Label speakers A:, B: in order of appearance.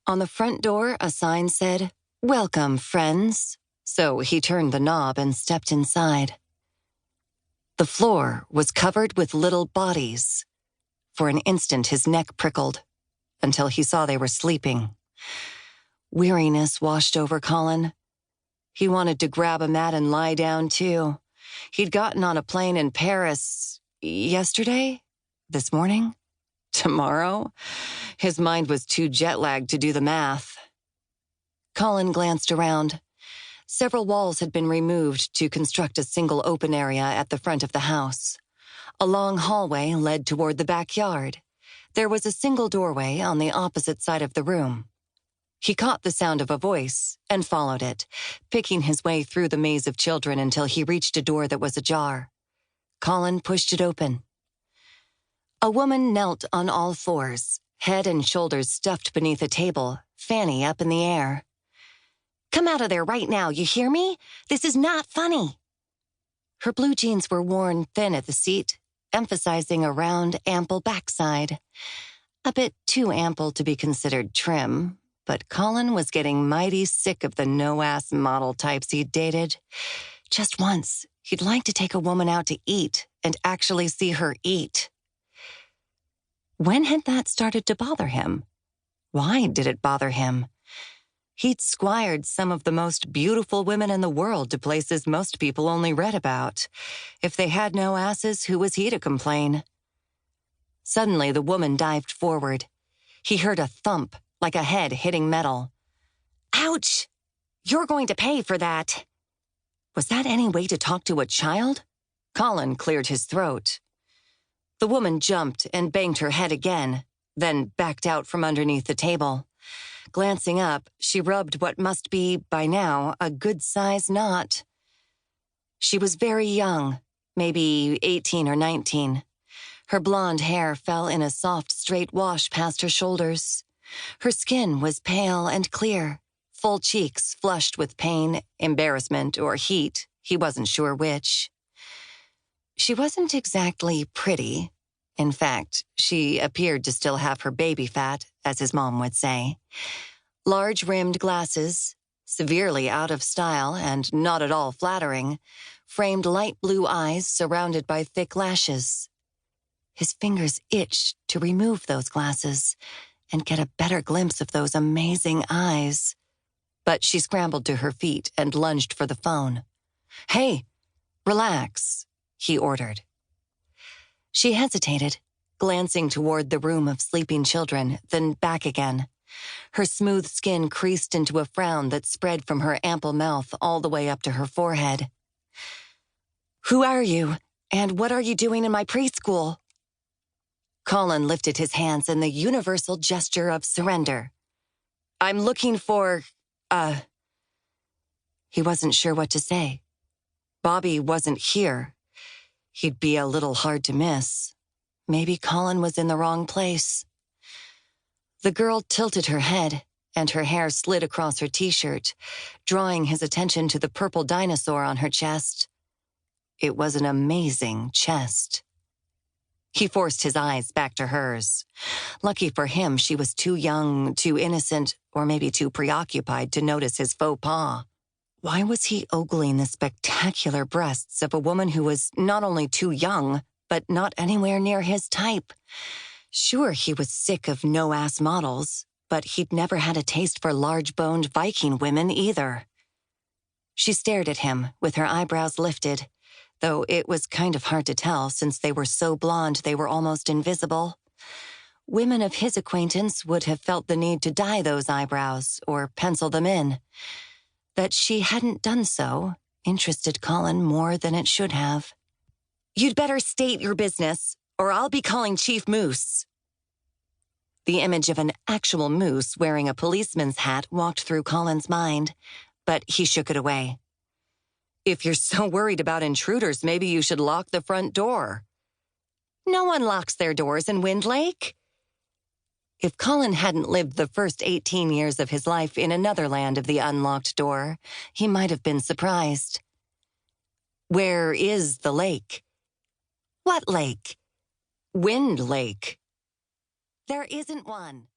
A: On the front door, a sign said, "Welcome, friends." So he turned the knob and stepped inside. The floor was covered with little bodies. For an instant, his neck prickled, until he saw they were sleeping. Weariness washed over Colin. He wanted to grab a mat and lie down, too. He'd gotten on a plane in Paris yesterday? This morning? Tomorrow? His mind was too jet-lagged to do the math. Colin glanced around. Several walls had been removed to construct a single open area at the front of the house. A long hallway led toward the backyard. There was a single doorway on the opposite side of the room. He caught the sound of a voice and followed it, picking his way through the maze of children until he reached a door that was ajar. Colin pushed it open. A woman knelt on all fours, head and shoulders stuffed beneath a table, fanny up in the air. "Come out of there right now, you hear me? This is not funny." Her blue jeans were worn thin at the seat, emphasizing a round, ample backside. A bit too ample to be considered trim, but Colin was getting mighty sick of the no-ass model types he'd dated. Just once, he'd like to take a woman out to eat and actually see her eat. When had that started to bother him? Why did it bother him? He'd squired some of the most beautiful women in the world to places most people only read about. If they had no asses, who was he to complain? Suddenly, the woman dived forward. He heard a thump, like a head hitting metal. "Ouch! You're going to pay for that." Was that any way to talk to a child? Colin cleared his throat. The woman jumped and banged her head again, then backed out from underneath the table. Glancing up, she rubbed what must be, by now, a good-sized knot. She was very young, maybe 18 or 19. Her blonde hair fell in a soft, straight wash past her shoulders. Her skin was pale and clear, full cheeks flushed with pain, embarrassment, or heat, he wasn't sure which. She wasn't exactly pretty. In fact, she appeared to still have her baby fat, as his mom would say. Large-rimmed glasses, severely out of style and not at all flattering, framed light blue eyes surrounded by thick lashes. His fingers itched to remove those glasses and get a better glimpse of those amazing eyes. But she scrambled to her feet and lunged for the phone. "Hey, relax," he ordered. She hesitated, glancing toward the room of sleeping children, then back again. Her smooth skin creased into a frown that spread from her ample mouth all the way up to her forehead. "Who are you, and what are you doing in my preschool?" Colin lifted his hands in the universal gesture of surrender. "I'm looking for, He wasn't sure what to say. Bobby wasn't here. He'd be a little hard to miss. Maybe Colin was in the wrong place. The girl tilted her head, and her hair slid across her t-shirt, drawing his attention to the purple dinosaur on her chest. It was an amazing chest. He forced his eyes back to hers. Lucky for him, she was too young, too innocent, or maybe too preoccupied to notice his faux pas. Why was he ogling the spectacular breasts of a woman who was not only too young, but not anywhere near his type? Sure, he was sick of no-ass models, but he'd never had a taste for large-boned Viking women either. She stared at him, with her eyebrows lifted, though it was kind of hard to tell since they were so blonde they were almost invisible. Women of his acquaintance would have felt the need to dye those eyebrows or pencil them in. That she hadn't done so interested Colin more than it should have. "You'd better state your business, or I'll be calling Chief Moose." The image of an actual moose wearing a policeman's hat walked through Colin's mind, but he shook it away. "If you're so worried about intruders, maybe you should lock the front door." "No one locks their doors in Wind Lake." If Colin hadn't lived the first 18 years of his life in another land of the unlocked door, he might have been surprised. "Where is the lake?" "What lake?" "Wind Lake." "There isn't one."